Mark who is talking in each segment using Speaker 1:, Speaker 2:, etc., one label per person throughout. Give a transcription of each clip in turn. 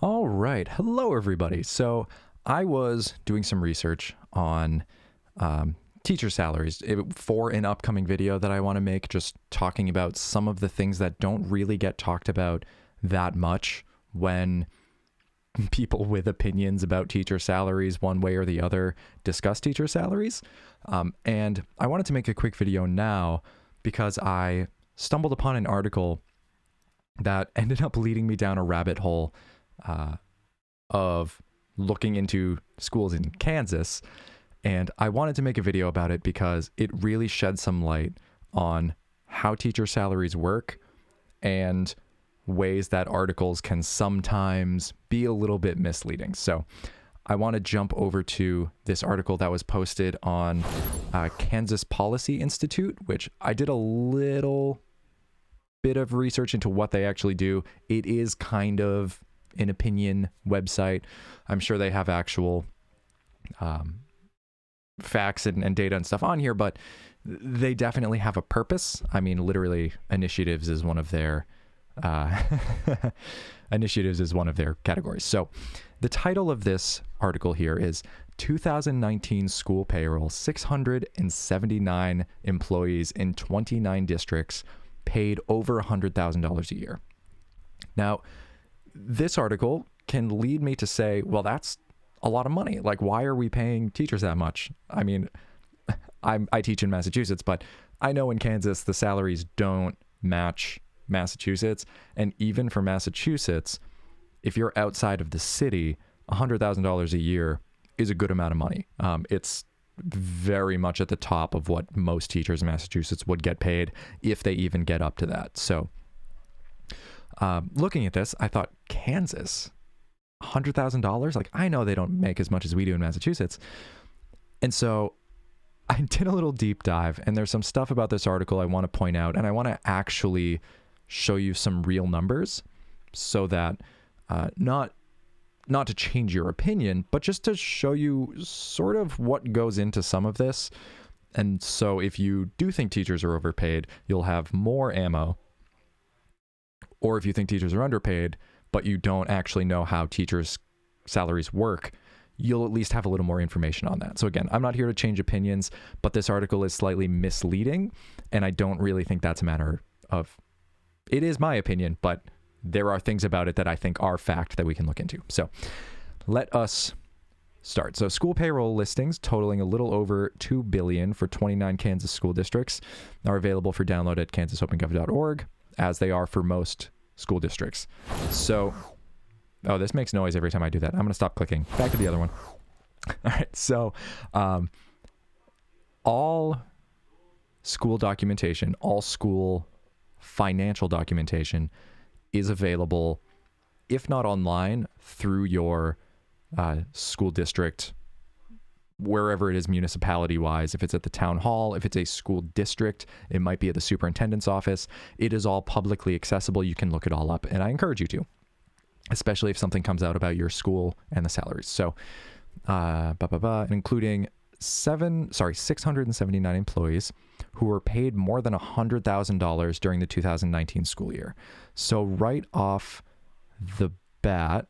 Speaker 1: All right. Hello, everybody. So I was doing some research on teacher salaries for an upcoming video that I want to make, just talking about some of the things that don't really get talked about that much when people with opinions about teacher salaries one way or the other discuss teacher salaries. And I wanted to make a quick video now because I stumbled upon an article that ended up leading me down a rabbit hole of looking into schools in Kansas. And I wanted to make a video about it because it really shed some light on how teacher salaries work and ways that articles can sometimes be a little bit misleading. So I want to jump over to this article that was posted on Kansas Policy Institute, which I did a little bit of research into what they actually do. It is kind of an opinion website. I'm sure they have actual facts and data and stuff on here, but they definitely have a purpose. I mean, literally, initiatives is one of their categories. So the title of this article here is 2019 School Payroll, 679 employees in 29 districts paid over $100,000 a year. Now, this article can lead me to say, well, that's a lot of money. Like, why are we paying teachers that much? I mean, I teach in Massachusetts, but I know in Kansas, the salaries don't match Massachusetts. And even for Massachusetts, if you're outside of the city, $100,000 a year is a good amount of money. It's very much at the top of what most teachers in Massachusetts would get paid if they even get up to that. So looking at this, I thought, Kansas, $100,000? Like, I know they don't make as much as we do in Massachusetts. And so I did a little deep dive, and there's some stuff about this article I want to point out, and I want to actually show you some real numbers so that not to change your opinion, but just to show you sort of what goes into some of this. And so if you do think teachers are overpaid, you'll have more ammo. Or if you think teachers are underpaid, but you don't actually know how teachers' salaries work, you'll at least have a little more information on that. So again, I'm not here to change opinions, but this article is slightly misleading, and I don't really think that's a matter of... It is my opinion, but there are things about it that I think are fact that we can look into. So let us start. So school payroll listings totaling a little over $2 billion for 29 Kansas school districts are available for download at kansasopengov.org, as they are for most school districts. So, oh, this makes noise every time I do that. I'm going to stop clicking. Back to the other one. All right. So all school documentation, all school financial documentation is available, if not online, through your school district, wherever it is municipality-wise. If it's at the town hall, if it's a school district, it might be at the superintendent's office. It is all publicly accessible. You can look it all up, and I encourage you to, especially if something comes out about your school and the salaries. So, including 679 employees who were paid more than $100,000 during the 2019 school year. So right off the bat,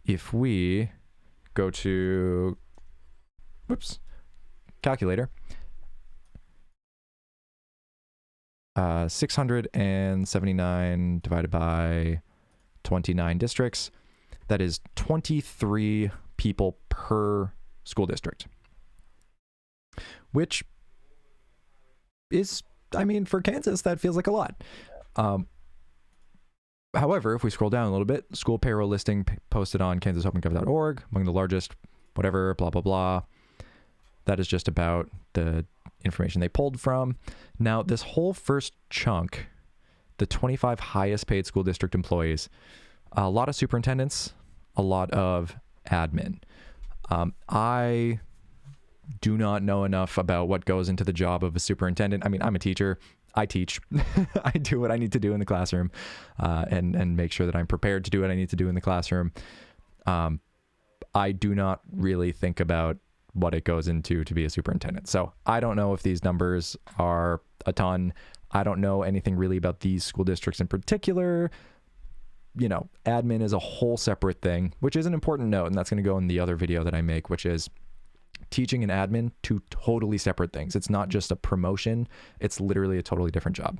Speaker 1: if we go to, calculator, 679 divided by 29 districts, that is 23 people per school district. Which is, I mean, for Kansas, that feels like a lot. However, if we scroll down a little bit, school payroll listing posted on kansasopengov.org, among the largest, whatever, blah, blah, blah. That is just about the information they pulled from. Now, this whole first chunk, the 25 highest paid school district employees, a lot of superintendents, a lot of admin. I do not know enough about what goes into the job of a superintendent. I mean, I'm a teacher. I teach. I do what I need to do in the classroom, and make sure that I'm prepared to do what I need to do in the classroom. I do not really think about what it goes into to be a superintendent. So I don't know if these numbers are a ton. I don't know anything really about these school districts in particular. admin is a whole separate thing, which is an important note. And that's going to go in the other video that I make, which is teaching and admin, two totally separate things. It's not just a promotion. It's literally a totally different job.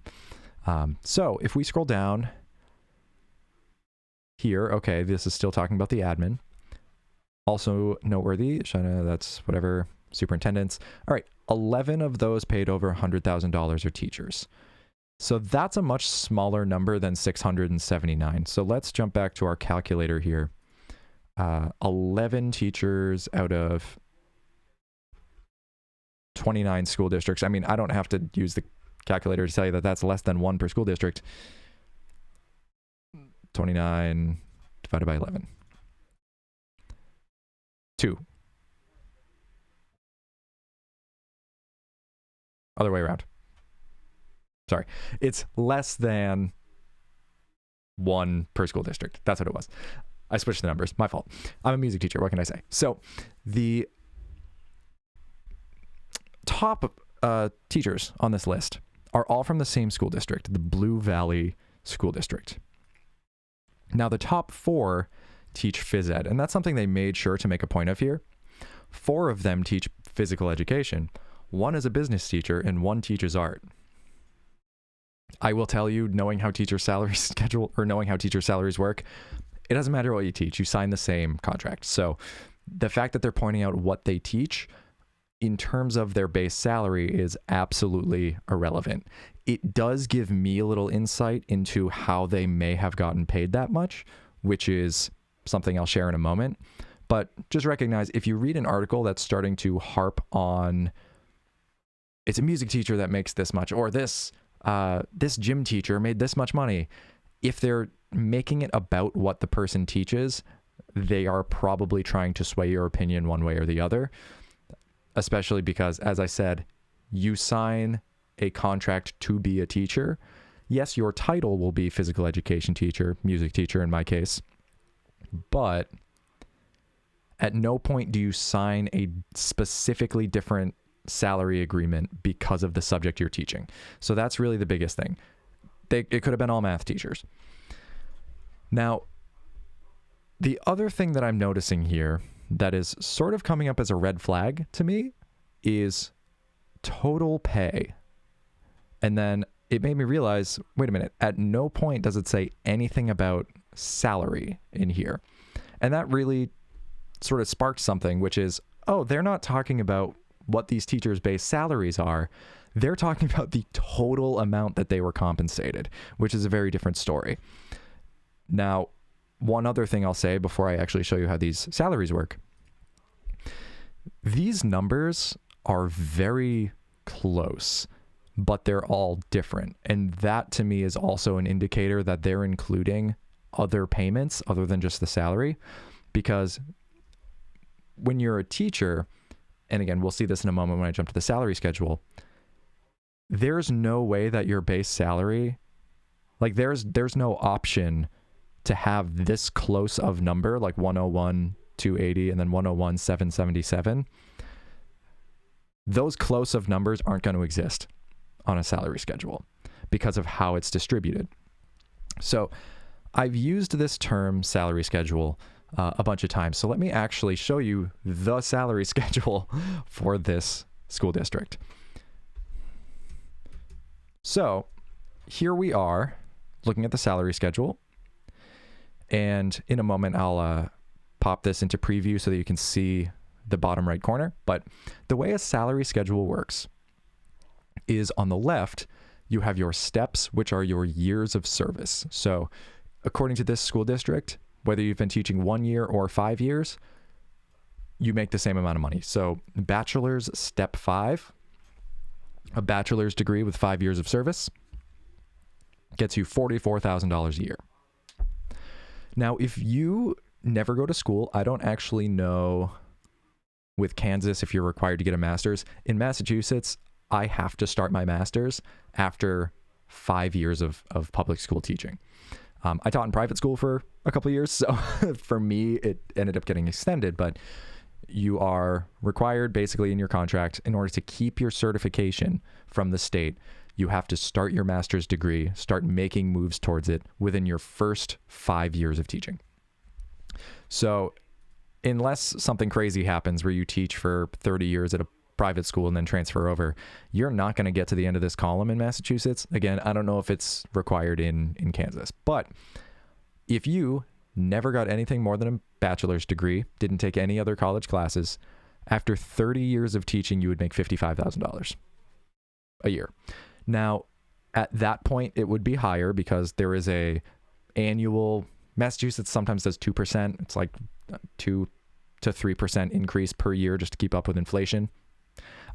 Speaker 1: So if we scroll down here, okay, this is still talking about the admin. Also noteworthy, that's whatever, superintendents. All right, 11 of those paid over $100,000 are teachers. So that's a much smaller number than 679. So let's jump back to our calculator here. 11 teachers out of 29 school districts. I mean, I don't have to use the calculator to tell you that that's less than 1 per school district. 29 divided by 11. 2. Other way around. Sorry. It's less than 1 per school district. That's what it was. I switched the numbers. My fault. I'm a music teacher. What can I say? So the top teachers on this list are all from the same school district, the Blue Valley School District. Now, the top 4 teach phys ed, and that's something they made sure to make a point of here. 4 of them teach physical education. 1 is a business teacher, and 1 teaches art. I will tell you, knowing how teacher salaries schedule or knowing how teacher salaries work, it doesn't matter what you teach. You sign the same contract. So the fact that they're pointing out what they teach in terms of their base salary is absolutely irrelevant. It does give me a little insight into how they may have gotten paid that much, which is something I'll share in a moment. But just recognize, if you read an article that's starting to harp on, it's a music teacher that makes this much, or this gym teacher made this much money, if they're making it about what the person teaches, they are probably trying to sway your opinion one way or the other, especially because, as I said, you sign a contract to be a teacher. Yes, your title will be physical education teacher, music teacher in my case, but at no point do you sign a specifically different salary agreement because of the subject you're teaching. So that's really the biggest thing. It could have been all math teachers. Now, the other thing that I'm noticing here that is sort of coming up as a red flag to me is total pay. And then it made me realize, wait a minute, at no point does it say anything about salary in here. And that really sort of sparked something, which is, oh, they're not talking about what these teachers' base salaries are. They're talking about the total amount that they were compensated, which is a very different story. Now, one other thing I'll say before I actually show you how these salaries work. These numbers are very close, but they're all different. And that to me is also an indicator that they're including other payments other than just the salary. Because when you're a teacher, and again, we'll see this in a moment when I jump to the salary schedule, there's no way that your base salary, like there's no option to have this close of number, like 101,280 and then 101,777. Those close of numbers aren't going to exist on a salary schedule because of how it's distributed. So I've used this term salary schedule a bunch of times. So let me actually show you the salary schedule for this school district. So here we are looking at the salary schedule. And in a moment, I'll pop this into preview so that you can see the bottom right corner. But the way a salary schedule works is on the left, you have your steps, which are your years of service. So according to this school district, whether you've been teaching 1 year or 5 years, you make the same amount of money. So bachelor's, step 5, a bachelor's degree with 5 years of service gets you $44,000 a year. Now, if you never go to school, I don't actually know with Kansas if you're required to get a master's. In Massachusetts, I have to start my master's after 5 years of public school teaching. I taught in private school for a couple of years, so for me, it ended up getting extended, but you are required basically in your contract in order to keep your certification from the state. you have to start your master's degree, start making moves towards it within your first 5 years of teaching. So unless something crazy happens where you teach for 30 years at a private school and then transfer over, you're not going to get to the end of this column in Massachusetts. Again, I don't know if it's required in Kansas, but if you never got anything more than a bachelor's degree, didn't take any other college classes, after 30 years of teaching, you would make $55,000 a year. Now, at that point, it would be higher because there is a annual, Massachusetts sometimes does 2%. It's like 2 to 3% increase per year just to keep up with inflation.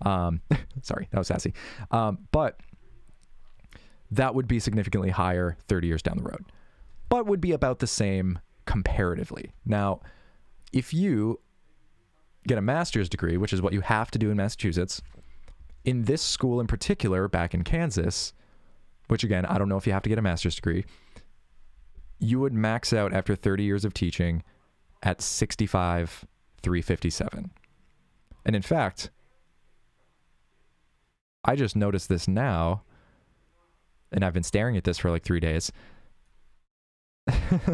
Speaker 1: Sorry, that was sassy. But that would be significantly higher 30 years down the road, but would be about the same comparatively. Now, if you get a master's degree, which is what you have to do in Massachusetts, in this school in particular, back in Kansas, which again, I don't know if you have to get a master's degree, you would max out after 30 years of teaching at $65,357. And in fact, I just noticed this now, and I've been staring at this for like 3 days.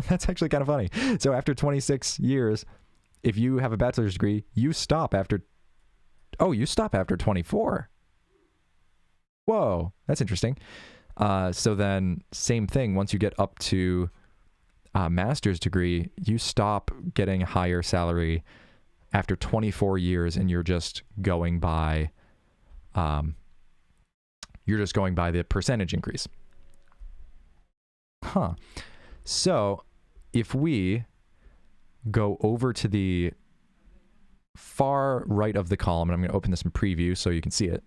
Speaker 1: That's actually kind of funny. So after 26 years, if you have a bachelor's degree, you stop after 24. Whoa, that's interesting. So then same thing, once you get up to a master's degree, you stop getting higher salary after 24 years, and you're just going by the percentage increase. So if we go over to the far right of the column, and I'm going to open this in preview so you can see it.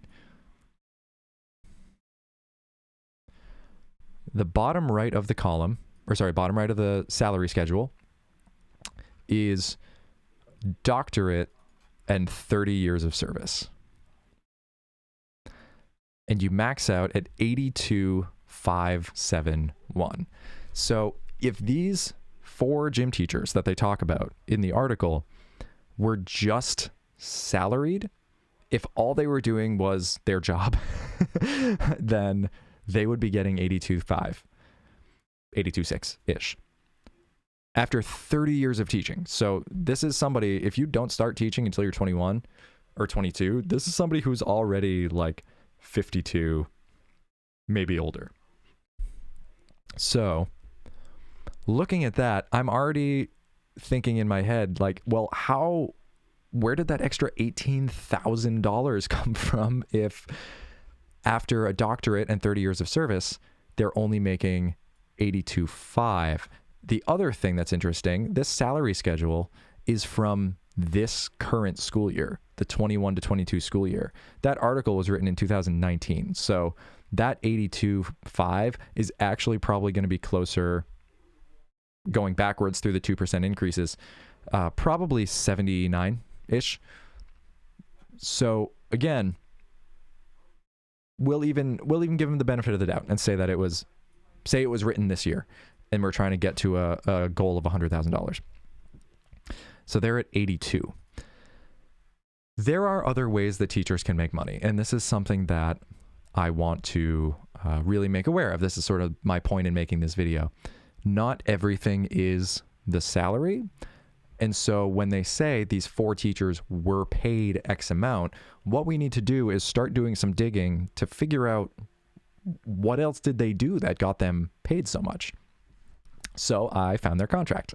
Speaker 1: The bottom right of the column, bottom right of the salary schedule is doctorate and 30 years of service. And you max out at 82,571. So if these 4 gym teachers that they talk about in the article were just salaried, if all they were doing was their job, then they would be getting 82.6-ish after 30 years of teaching. So this is somebody, if you don't start teaching until you're 21 or 22, this is somebody who's already like 52, maybe older. So looking at that, I'm already thinking in my head, like, well, where did that extra $18,000 come from if after a doctorate and 30 years of service, they're only making 82.5? The other thing that's interesting, this salary schedule is from this current school year, the 21 to 22 school year. That article was written in 2019. So that 82.5 is actually probably going to be closer, going backwards through the 2% increases, probably 79-ish. So again, we'll even give them the benefit of the doubt and say that it was written this year, and we're trying to get to a goal of $100,000. So they're at 82. There are other ways that teachers can make money, and this is something that I want to really make aware of. This is sort of my point in making this video. Not everything is the salary. And so when they say these 4 teachers were paid X amount, what we need to do is start doing some digging to figure out what else did they do that got them paid so much. So I found their contract.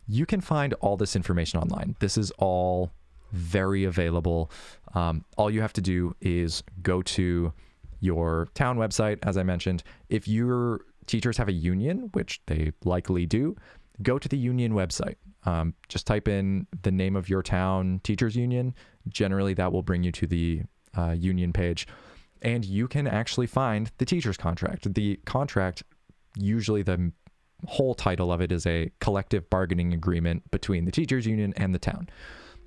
Speaker 1: You can find all this information online. This is all very available. All you have to do is go to your town website, as I mentioned. If your teachers have a union, which they likely do, go to the union website. Just type in the name of your town teachers union. Generally, that will bring you to the union page, and you can actually find the teacher's contract. The contract, usually the whole title of it is a collective bargaining agreement between the teachers union and the town.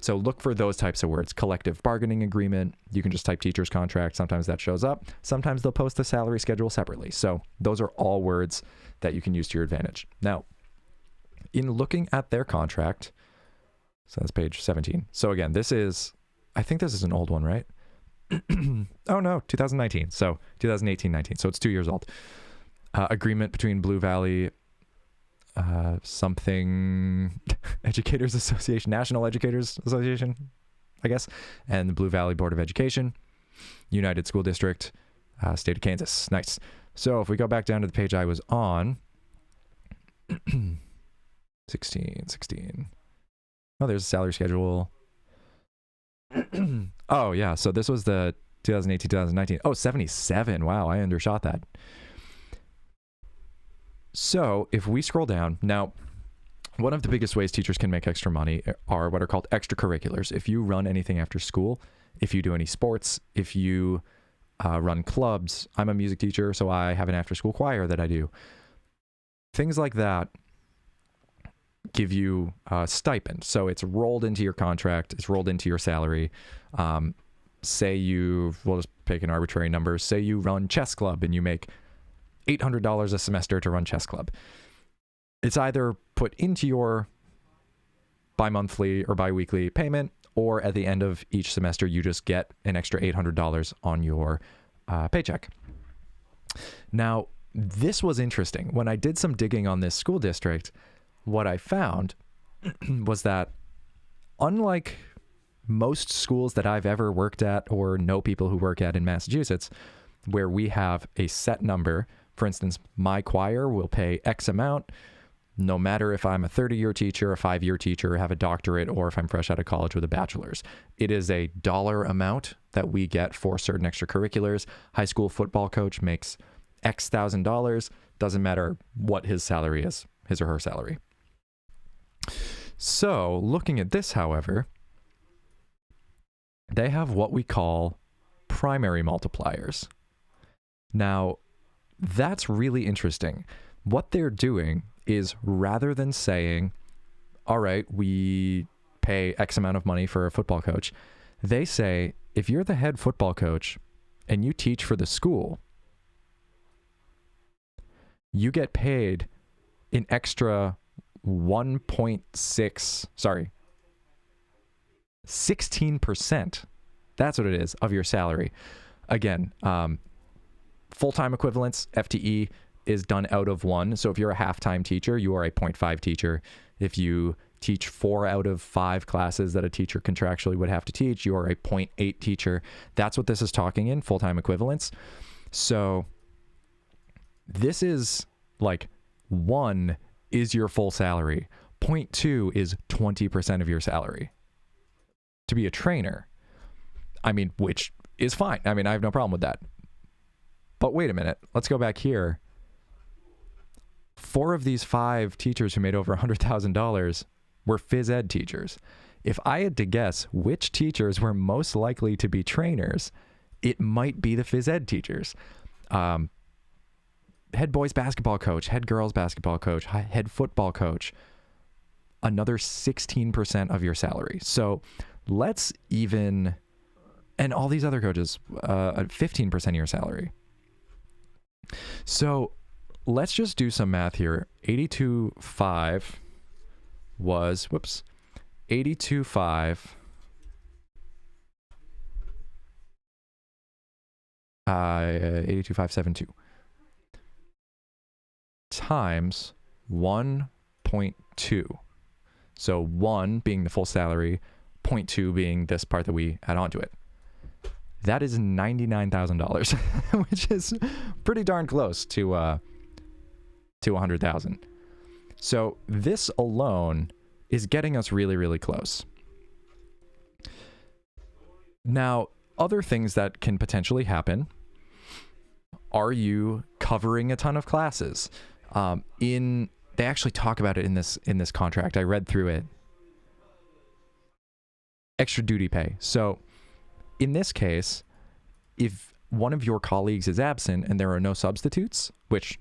Speaker 1: So look for those types of words, collective bargaining agreement. You can just type teacher's contract. Sometimes that shows up. Sometimes they'll post the salary schedule separately. So those are all words that you can use to your advantage. Now, in looking at their contract, so that's page 17. So again, I think this is an old one, right? Oh no, 2019. So 2018-19. So it's 2 years old. Agreement between Blue Valley something Educators Association, National Educators Association, I guess, and the Blue Valley Board of Education, United School District, state of Kansas. Nice. So if we go back down to the page I was on, 16. Oh, there's a salary schedule. Oh yeah, so this was the 2018-2019. Oh, 77. Wow, I undershot that. So if we scroll down, now, one of the biggest ways teachers can make extra money are what are called extracurriculars. If you run anything after school, if you do any sports, if you run clubs, I'm a music teacher, so I have an after-school choir that I do. Things like that give you a stipend. So it's rolled into your contract, it's rolled into your salary. We'll just pick an arbitrary number. Say you run chess club and you make $800 a semester to run chess club. It's either put into your bi-monthly or bi-weekly payment, or at the end of each semester, you just get an extra $800 on your paycheck. Now, this was interesting. When I did some digging on this school district, what I found was that unlike most schools that I've ever worked at or know people who work at in Massachusetts, where we have a set number. For instance, my choir will pay X amount, no matter if I'm a 30-year teacher, a 5-year teacher, have a doctorate, or if I'm fresh out of college with a bachelor's. It is a dollar amount that we get for certain extracurriculars. High school football coach makes X $1,000. Doesn't matter what his salary is, his or her salary. So looking at this, however, they have what we call primary multipliers. Now, that's really interesting. What they're doing is, rather than saying, all right, we pay X amount of money for a football coach, they say, if you're the head football coach and you teach for the school, you get paid an extra 16%. That's what it is of your salary. Again, full-time equivalents, FTE, is done out of 1. So if you're a half-time teacher, you are a 0.5 teacher. If you teach 4 out of 5 classes that a teacher contractually would have to teach, you are a 0.8 teacher. That's what this is talking in, full-time equivalents. So this is like 1 is your full salary. 0.2 is 20% of your salary. To be a trainer, I mean, which is fine. I mean, I have no problem with that. But wait a minute, let's go back here. 4 of these 5 teachers who made over $100,000 were phys ed teachers. If I had to guess which teachers were most likely to be trainers, it might be the phys ed teachers. Head boys basketball coach, head girls basketball coach, head football coach, another 16% of your salary. So let's even, and all these other coaches, 15% of your salary. So let's just do some math here. 82.5 was, 82.5 82.572 times 1.2. So 1 being the full salary, 0.2 being this part that we add on to it. That is $99,000, which is pretty darn close to $100,000. So this alone is getting us really, really close. Now, other things that can potentially happen, are you covering a ton of classes? They actually talk about it in this contract. I read through it. Extra duty pay. So in this case, if one of your colleagues is absent and there are no substitutes, which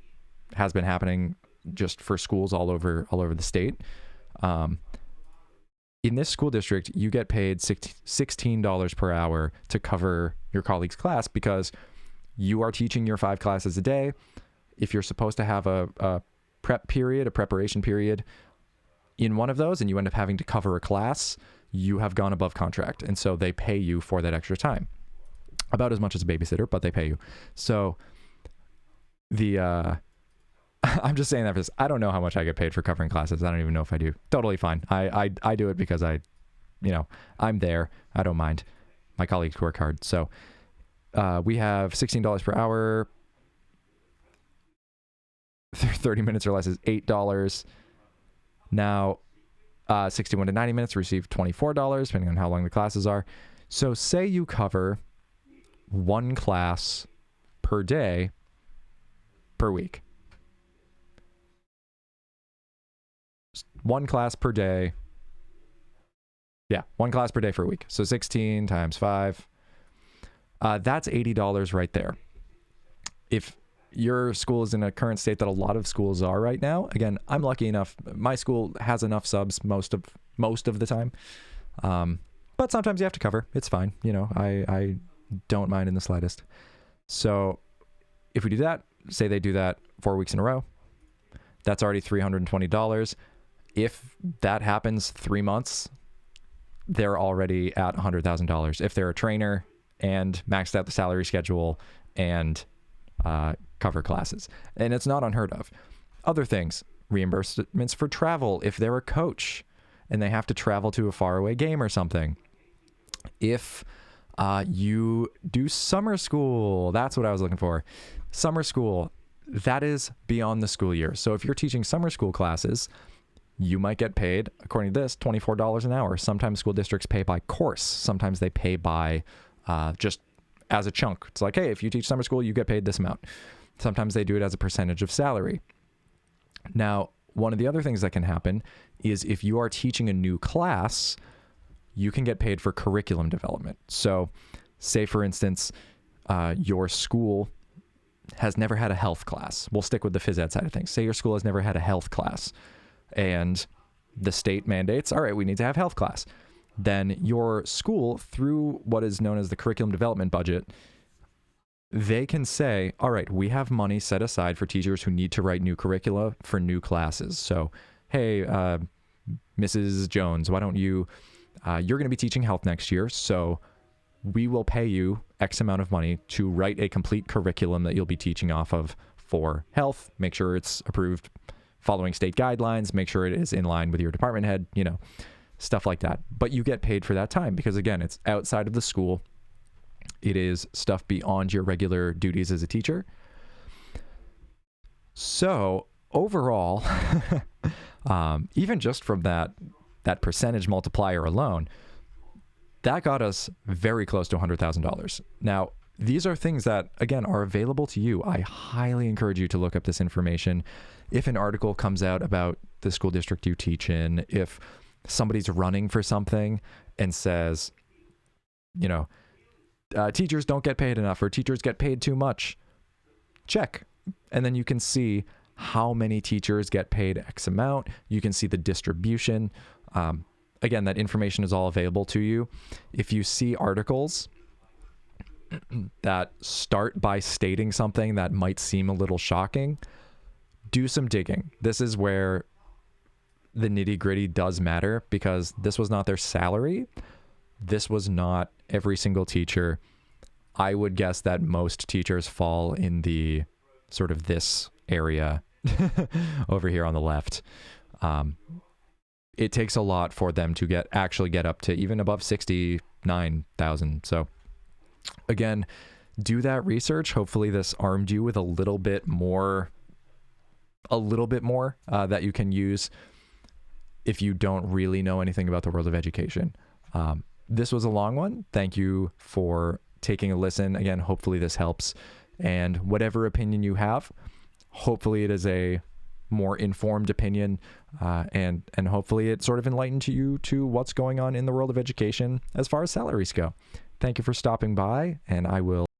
Speaker 1: has been happening just for schools all over the state, in this school district, you get paid $16 per hour to cover your colleague's class because you are teaching your 5 classes a day. If you're supposed to have a preparation period in one of those, and you end up having to cover a class, you have gone above contract. And so they pay you for that extra time. about as much as a babysitter, but they pay you. So I'm just saying that because I don't know how much I get paid for covering classes. I don't even know if I do. Totally fine. I do it because I'm there. I don't mind. My colleagues work hard. So we have $16 per hour. 30 minutes or less is $8. Now, 61 to 90 minutes receive $24, depending on how long the classes are. So say you cover one class per day per week. One class per day. Yeah, one class per day for a week. So 16 times 5. That's $80 right there. If your school is in a current state that a lot of schools are right now, again, I'm lucky enough. My school has enough subs most of the time. But sometimes you have to cover. It's fine. I don't mind in the slightest. So if we do that, say they do that 4 weeks in a row, that's already $320. If that happens 3 months, they're already at $100,000. If they're a trainer and maxed out the salary schedule and cover classes. And it's not unheard of. Other things, reimbursements for travel if they're a coach and they have to travel to a faraway game or something. If you do summer school, that's what I was looking for. Summer school, that is beyond the school year. So if you're teaching summer school classes, you might get paid, according to this, $24 an hour. Sometimes school districts pay by course. Sometimes they pay by just as a chunk. It's like, hey, if you teach summer school, you get paid this amount. Sometimes they do it as a percentage of salary. Now, one of the other things that can happen is if you are teaching a new class, you can get paid for curriculum development. So say, for instance, your school has never had a health class. We'll stick with the phys ed side of things. Say your school has never had a health class and the state mandates, all right, we need to have health class. Then your school, through what is known as the curriculum development budget, they can say, all right, we have money set aside for teachers who need to write new curricula for new classes. So, hey, Mrs. Jones, why don't you're going to be teaching health next year, so we will pay you X amount of money to write a complete curriculum that you'll be teaching off of for health. Make sure it's approved following state guidelines, make sure it is in line with your department head, stuff like that. But you get paid for that time because, again, it's outside of the school. It is stuff beyond your regular duties as a teacher. So overall, even just from that percentage multiplier alone, that got us very close to $100,000. Now, these are things that, again, are available to you. I highly encourage you to look up this information. If an article comes out about the school district you teach in, if somebody's running for something and says, teachers don't get paid enough or teachers get paid too much, check. And then you can see how many teachers get paid X amount. You can see the distribution. Again, that information is all available to you. If you see articles that start by stating something that might seem a little shocking, do some digging. This is where the nitty-gritty does matter, because this was not their salary. This was not every single teacher. I would guess that most teachers fall in the sort of this area over here on the left. It takes a lot for them to actually get up to even above 69,000. So again, do that research. Hopefully this armed you with a little bit more that you can use if you don't really know anything about the world of education. This was a long one. Thank you for taking a listen. Again, hopefully this helps. And whatever opinion you have, hopefully it is a more informed opinion, and hopefully it sort of enlightened you to what's going on in the world of education as far as salaries go. Thank you for stopping by, and I will